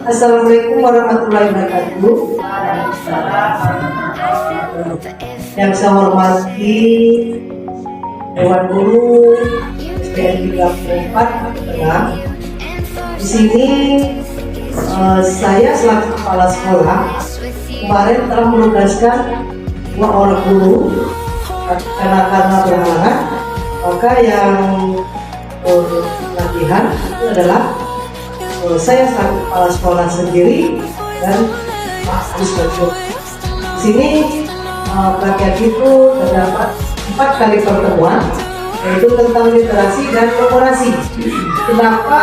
Assalamualaikum warahmatullahi wabarakatuh. Yang saya hormati Dewan Guru SDN 34 Tengah. Di sini saya selaku kepala sekolah kemarin telah menugaskan 2 orang guru karena berhalangan, maka yang latihan itu adalah saya selaku kepala sekolah sendiri dan Pak Agus. Di sini pelatihan itu terdapat 4 kali pertemuan, yaitu tentang literasi dan numerasi. Kenapa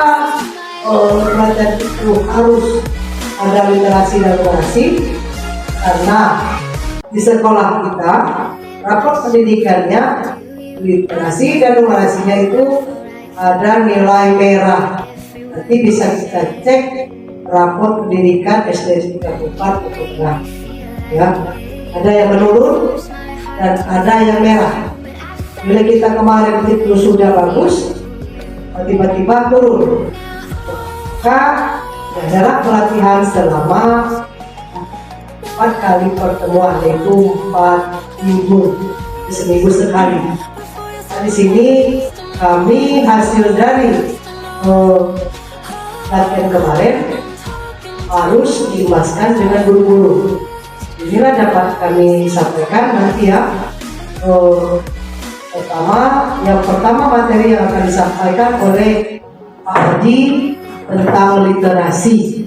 pelatihan itu harus ada literasi dan numerasi? Karena di sekolah kita rapor pendidikannya literasi dan numerasinya itu ada nilai merah. Nanti bisa kita cek rapor pendidikan SD 34 Tengah. Ya, ada yang menurun dan ada yang merah. Bila kita kemarin itu sudah bagus, tiba-tiba turun. Maka jarak pelatihan selama 4 kali pertemuan, yaitu 4 minggu, seminggu sekali. Nah, di sini kami hasil dari latihan kemarin harus dijelaskan dengan guru-guru. Inilah dapat kami sampaikan nanti ya. Yang pertama materi yang akan disampaikan oleh Pak Haji tentang literasi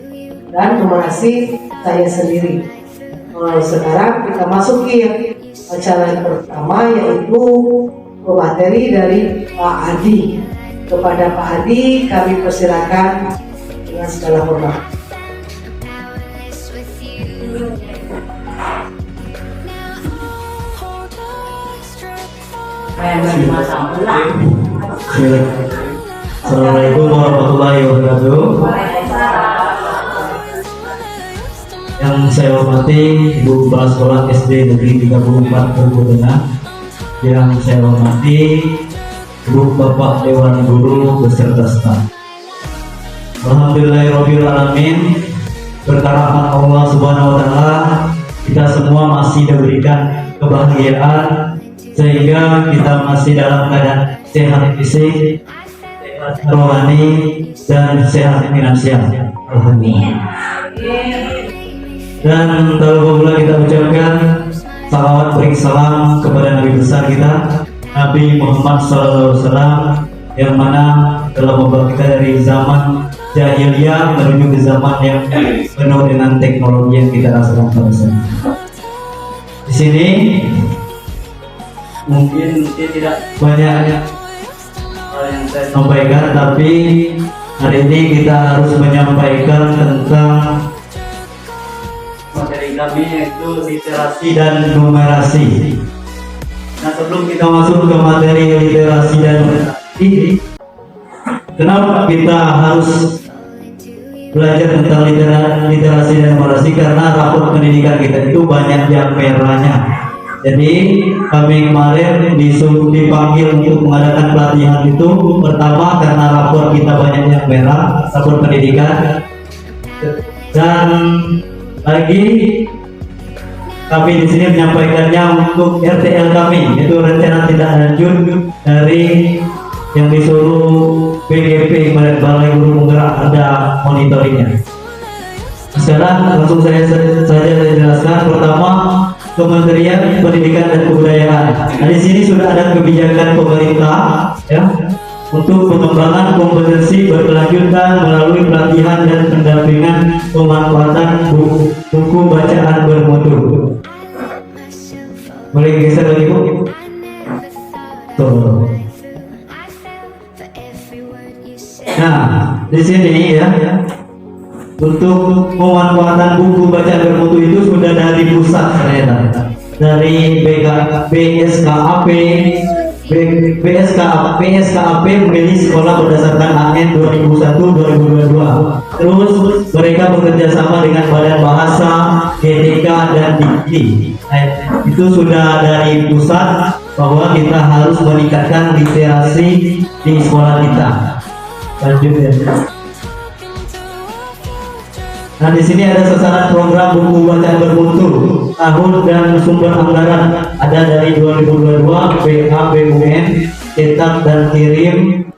dan numerasi saya sendiri. Sekarang kita masuki acara yang pertama, yaitu materi dari Pak Adi. Kepada Pak Adi kami persilakan dengan segala hormat. Assalamualaikum warahmatullahi wabarakatuh. Yang saya hormati Ibu Kepala Sekolah SD Negeri 34 Teguh Tengah. Yang saya hormati Ibu Bapak Dewan Guru beserta staf. Alhamdulillahirobbilalamin. Berkat rahmat Allah Subhanahu wa Ta'ala, kita semua masih diberikan kebahagiaan sehingga kita masih dalam keadaan sehat fisik, sehat rohani, dan sehat finansial. Alhamdulillah. Dan terlebih kita ucapkan salawat beri salam kepada Nabi besar kita, Nabi Muhammad SAW, yang mana telah membawa kita dari zaman jahiliyah menuju ke zaman yang penuh dengan teknologi yang kita rasakan pada saat ini. Di sini mungkin tidak banyak hal yang saya sampaikan, tapi hari ini kita harus menyampaikan tentang materi kami, yaitu literasi dan numerasi. Nah, sebelum kita masuk ke materi literasi dan numerasi, kenapa kita harus belajar tentang literasi dan numerasi? Karena rapor pendidikan kita itu banyak yang merahnya. Jadi kami kemarin dipanggil untuk mengadakan pelatihan itu pertama karena rapor kita banyak yang merah, rapor pendidikan, dan lagi kami di sini menyampaikannya untuk RTL kami, yaitu rencana tindak lanjut dari yang disuruh BGP Balai Guru Penggerak, ada monitoringnya. Sekarang langsung saya jelaskan. Pertama, Kementerian Pendidikan dan Kebudayaan. Nah, di sini sudah ada kebijakan pemerintah ya untuk pengembangan kompetensi berkelanjutan melalui pelatihan dan pendampingan pemanfaatan buku bacaan bermutu. Boleh geser lagi Bu? Tuh. Nah, di sini ya, untuk pemanfaatan buku bacaan bermutu itu sudah dari pusat ternyata, dari BSKAP memilih sekolah berdasarkan AN 2001-2022. Terus mereka bekerja sama dengan Badan Bahasa, Etika, dan Dikti. Itu sudah dari pusat bahwa kita harus meningkatkan literasi di sekolah kita. Lanjut ya. Nah, di sini ada sasaran program buku bacaan bermutu tahun dan sumber anggaran ada dari 2022 BABUN cetak dan kirim.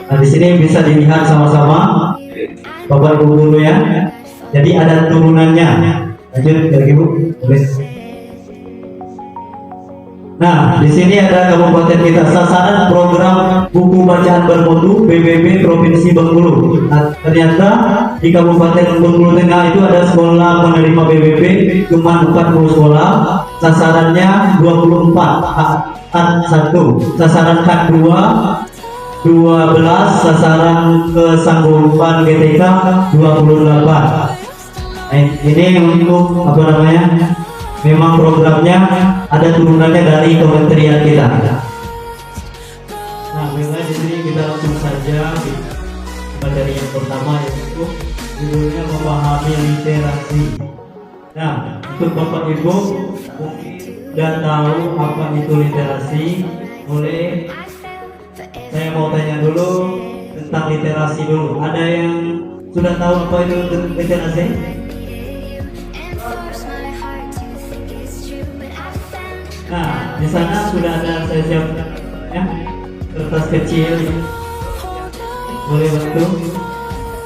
Nah, di sini bisa dilihat sama-sama Bapak Ibu guru ya. Jadi ada turunannya. Lanjut lagi Bu. Boleh. Nah, di sini ada kabupaten kita sasaran program buku bacaan bermutu PBB Provinsi Bengkulu. Nah, ternyata di Kabupaten Bengkulu Tengah itu ada sekolah penerima PBB cuma 40 sekolah, sasarannya 24, H1, sasaran H2 12, sasaran kesanggupan GTK 28. Nah, ini untuk apa namanya? Memang programnya ada turunannya dari kementerian kita. Nah, mulai di sini kita langsung saja materi yang pertama yaitu judulnya memahami literasi. Nah, untuk Bapak Ibu mungkin sudah tahu apa itu literasi. Boleh saya mau tanya dulu tentang literasi dulu. Ada yang sudah tahu apa itu literasi? Nah, di sana sudah ada saya siapkan ya, kertas kecil. Boleh bantu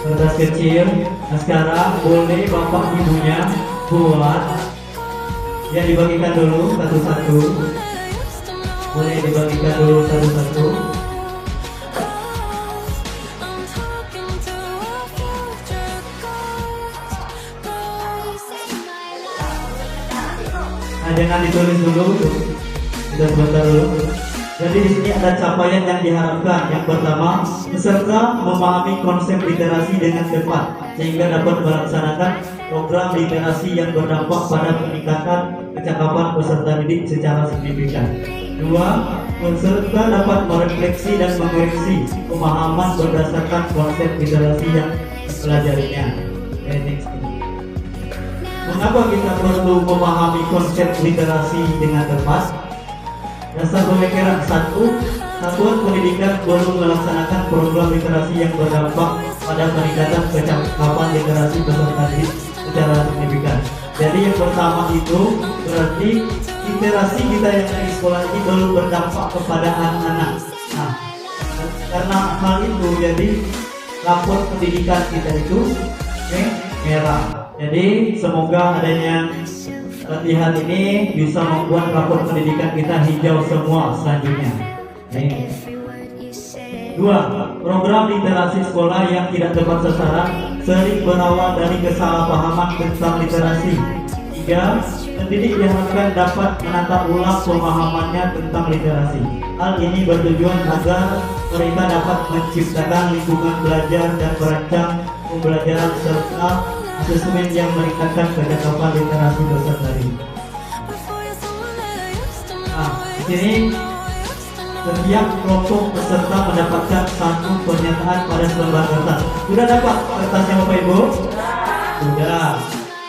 kertas kecil. Nah, sekarang boleh Bapak Ibunya buat ya, dibagikan dulu satu-satu. Boleh dibagikan dulu satu-satu. Nah, jangan ditulis dulu, sudah sebentar dulu. Jadi di sini ada capaian yang diharapkan. Yang pertama, peserta memahami konsep literasi dengan tepat sehingga dapat melaksanakan program literasi yang berdampak pada peningkatan kecakapan peserta didik secara signifikan. Dua, peserta dapat merefleksi dan mengoreksi pemahaman berdasarkan konsep literasi yang dipelajarinya. Mengapa kita perlu memahami konsep literasi dengan tepat? Dasar pemikiran satu, satuan pendidikan perlu melaksanakan program literasi yang berdampak pada peningkatan kecakapan literasi peserta didik secara signifikan. Jadi yang pertama itu berarti literasi kita yang di sekolah ini belum berdampak kepada anak-anak. Nah, karena hal itu jadi rapor pendidikan kita itu merah. Jadi semoga adanya latihan ini bisa membuat rapor pendidikan kita hijau semua selanjutnya. Dua, program literasi sekolah yang tidak tepat sasaran sering berawal dari kesalahpahaman tentang literasi. Tiga, pendidik diharapkan dapat menata ulang pemahamannya tentang literasi. Hal ini bertujuan agar mereka dapat menciptakan lingkungan belajar dan merancang pembelajaran serta asesmen yang meningkatkan kecakapan literasi peserta didik. Nah, di sini setiap kelompok peserta mendapatkan satu pernyataan pada selembar kertas. Sudah dapat kertasnya Bapak Ibu? Sudah.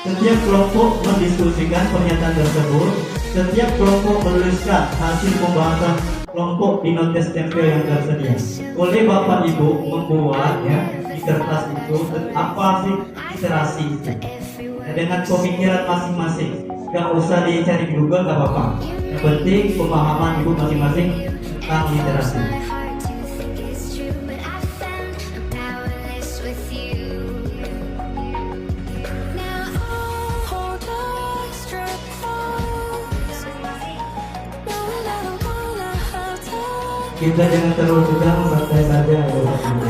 Setiap kelompok mendiskusikan pernyataan tersebut. Setiap kelompok menuliskan hasil pembahasan kelompok di notes tempel yang tersedia. Boleh Bapak Ibu membuat ya di kertas itu apa sih literasi itu? Nah, dengan pemikiran masing-masing. Gak usah dicari di Google, gak apa-apa. Yang penting pemahaman Ibu masing-masing tentang literasi. Kita jangan terlalu tegang, santai saja ya Bapak Ibu.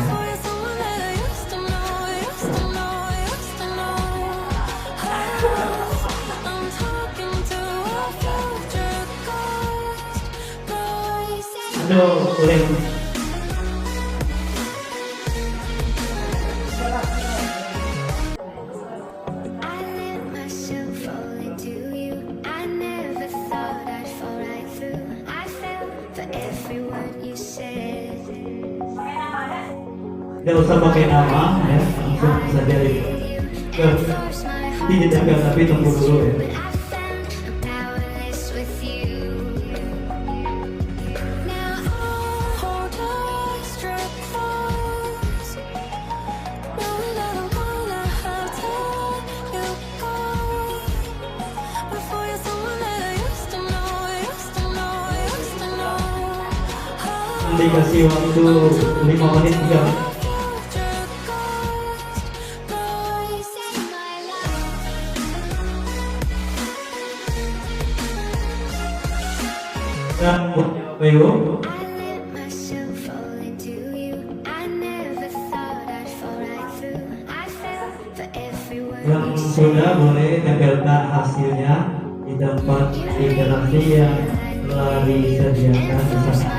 Aduh, boleh. Tidak usah pakai nama ya, langsung saja itu. Nanti ditempel tapi tunggu dulu ya. dikasih waktu 5 menit juga. Dan punya Beo yang sudah boleh tempelkan hasilnya di tempat literasi yang telah disediakan di sana.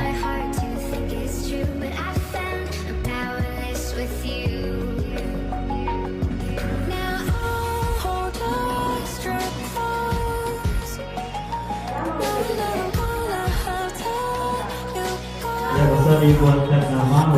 Ya bisa dibuatkan nama.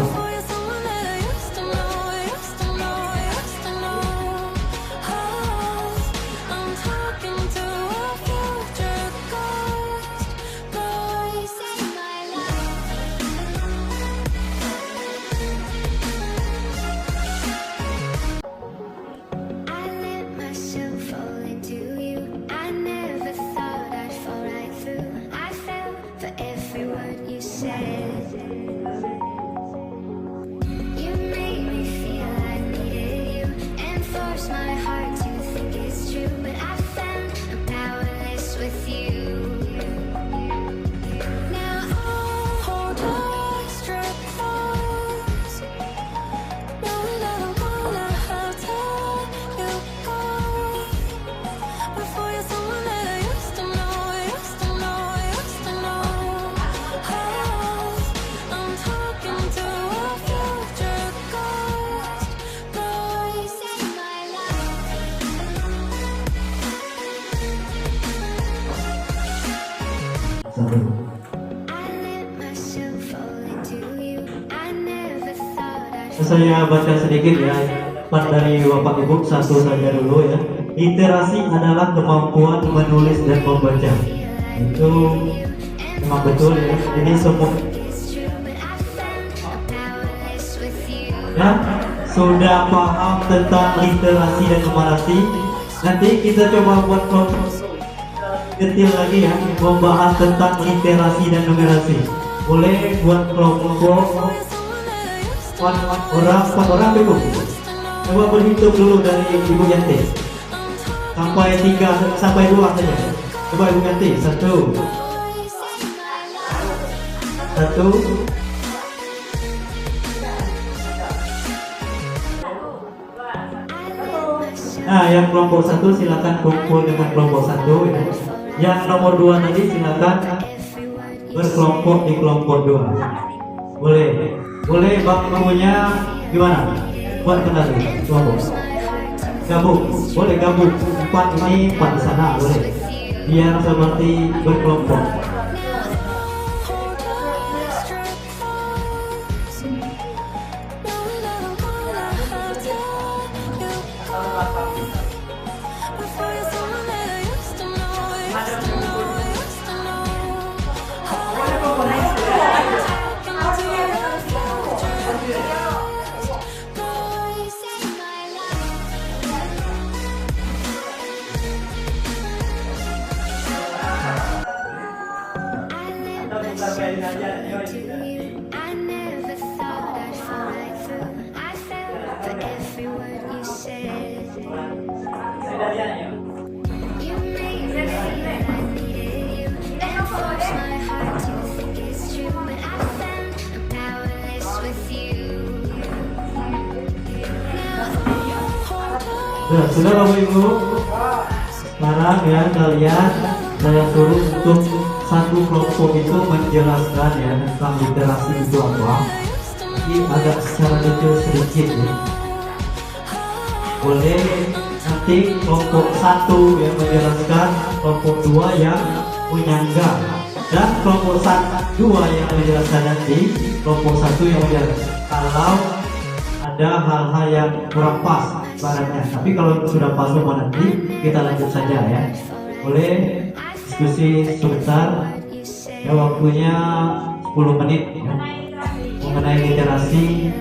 Saya baca sedikit ya, part dari Bapak Ibu satu saja dulu ya. Literasi adalah kemampuan menulis dan membaca. Itu memang betul ya. Jadi semua ya, sudah paham tentang literasi dan numerasi. Nanti kita coba buat kelompok detail lagi ya, membahas tentang literasi dan numerasi. Boleh buat kelompok empat orang Ibu. Coba berhitung dulu dari Ibu Yanti sampai 3 sampai 2 saja. Coba Ibu Yanti 1 Nah, yang kelompok 1 silakan kumpul dengan kelompok 1 ya. Yang nomor 2 tadi silakan berkelompok di kelompok 2. Boleh bangkunya gimana? Buat kenal kelompok. Gabung, boleh gabung. 4 ini 4 di sana boleh. Biar seperti berkelompok. Nah, sudah Bapak Ibu, sekarang ya kalian saya suruh untuk satu kelompok itu menjelaskan ya tentang literasi itu apa. Jadi agak secara detail sedikit ya. Boleh nanti kelompok 1 yang menjelaskan, kelompok 2 yang menyanggah, dan kelompok 2 yang menjelaskan nanti, kelompok 1 yang menjelaskan kalau ada hal-hal yang kurang pas baratnya. Tapi kalau sudah pas semua nanti kita lanjut saja ya. Boleh diskusi sebentar ya, waktunya 10 menit ya, mengenai literasi.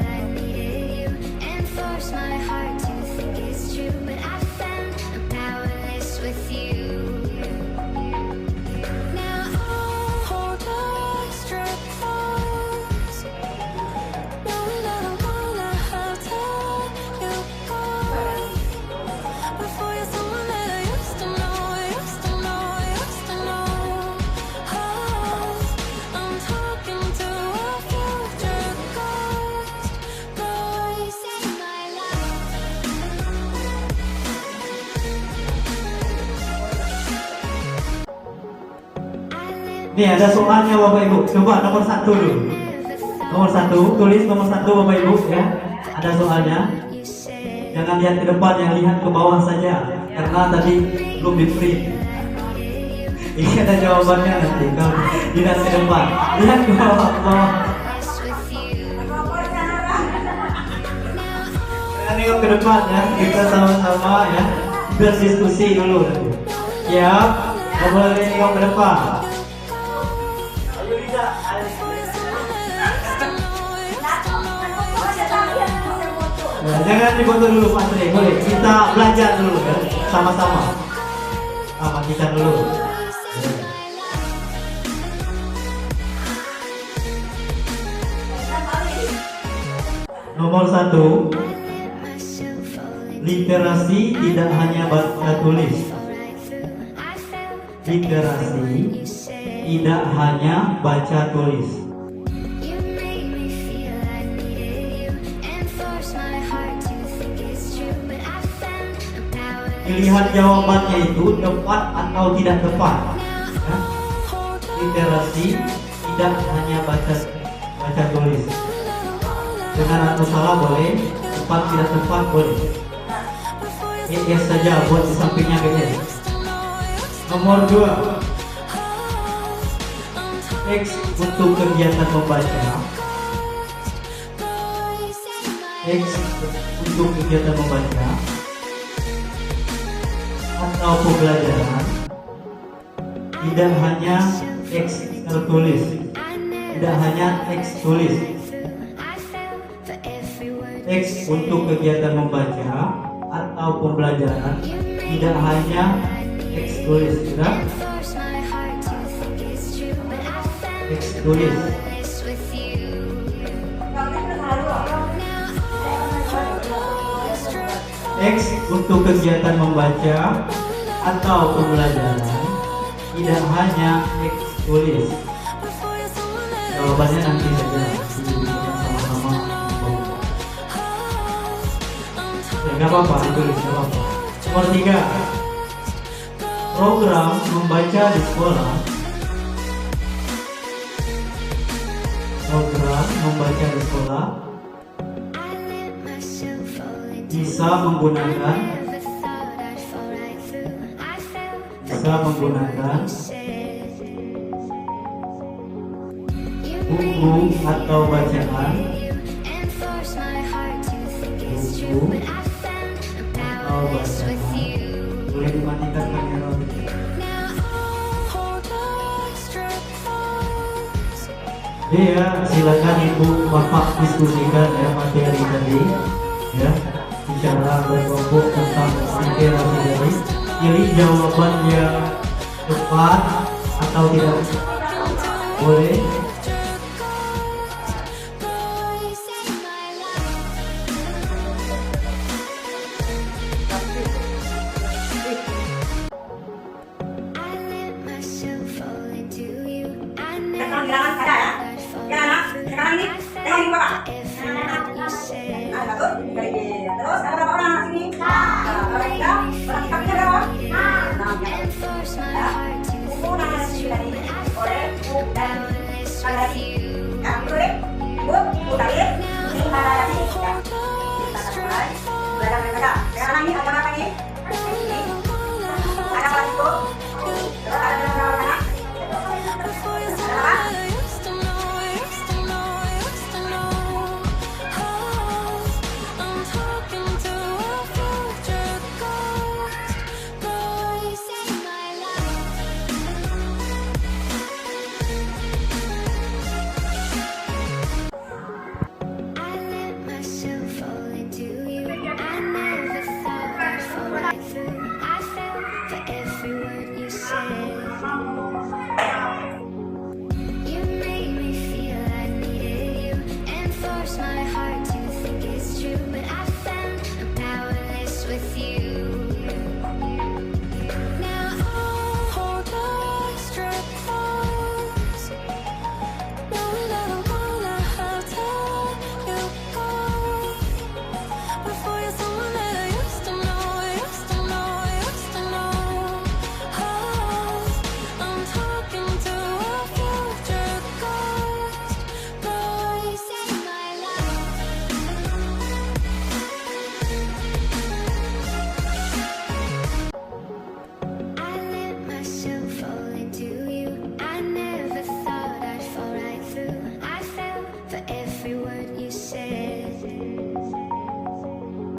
Nih ada soalnya Bapak Ibu. Coba nomor 1 dulu. Nomor 1, tulis nomor 1 Bapak Ibu ya. Ada soalnya. Jangan lihat ke depan, yang lihat ke bawah saja. Karena tadi belum di print. Ini ada jawabannya nanti. Kalau lihat ke depan, lihat ke bawah, ke bawah. Jangan nengok ke depan ya. Kita sama-sama ya berdiskusi dulu. Siap? Nggak boleh nengok ke depan. Nah, jangan difoto dulu Pak Sri, boleh kita belajar dulu ya, sama-sama. Kita dulu. Nomor 1, literasi tidak hanya baca tulis. Literasi tidak hanya baca tulis. Pilihan jawabannya itu tepat atau tidak tepat. Ya. Literasi tidak hanya baca tulis. Benar atau salah boleh, tepat tidak tepat boleh. Yes saja buat di sampingnya yes. Nomor 2, X untuk kegiatan membaca. X untuk kegiatan membaca atau pembelajaran tidak hanya X tertulis, tidak hanya X tulis. X untuk kegiatan membaca atau pembelajaran tidak hanya X tulis, sudah? X tulis. X untuk kegiatan membaca atau pembelajaran tidak hanya X tulis. Jawabannya nanti saja sama-sama. Ya, nggak apa-apa, ditulis, nggak apa-apa. Nomor 3, program membaca di sekolah. Program membaca di sekolah bisa menggunakan buku atau bacaan, boleh dimatikan kamera. Ya, silakan Ibu Bapak diskusikan ya materi tadi ya, bicara berkelompok tentang literasi tadi. Pilih jawaban yang tepat atau tidak boleh. Sekarang ini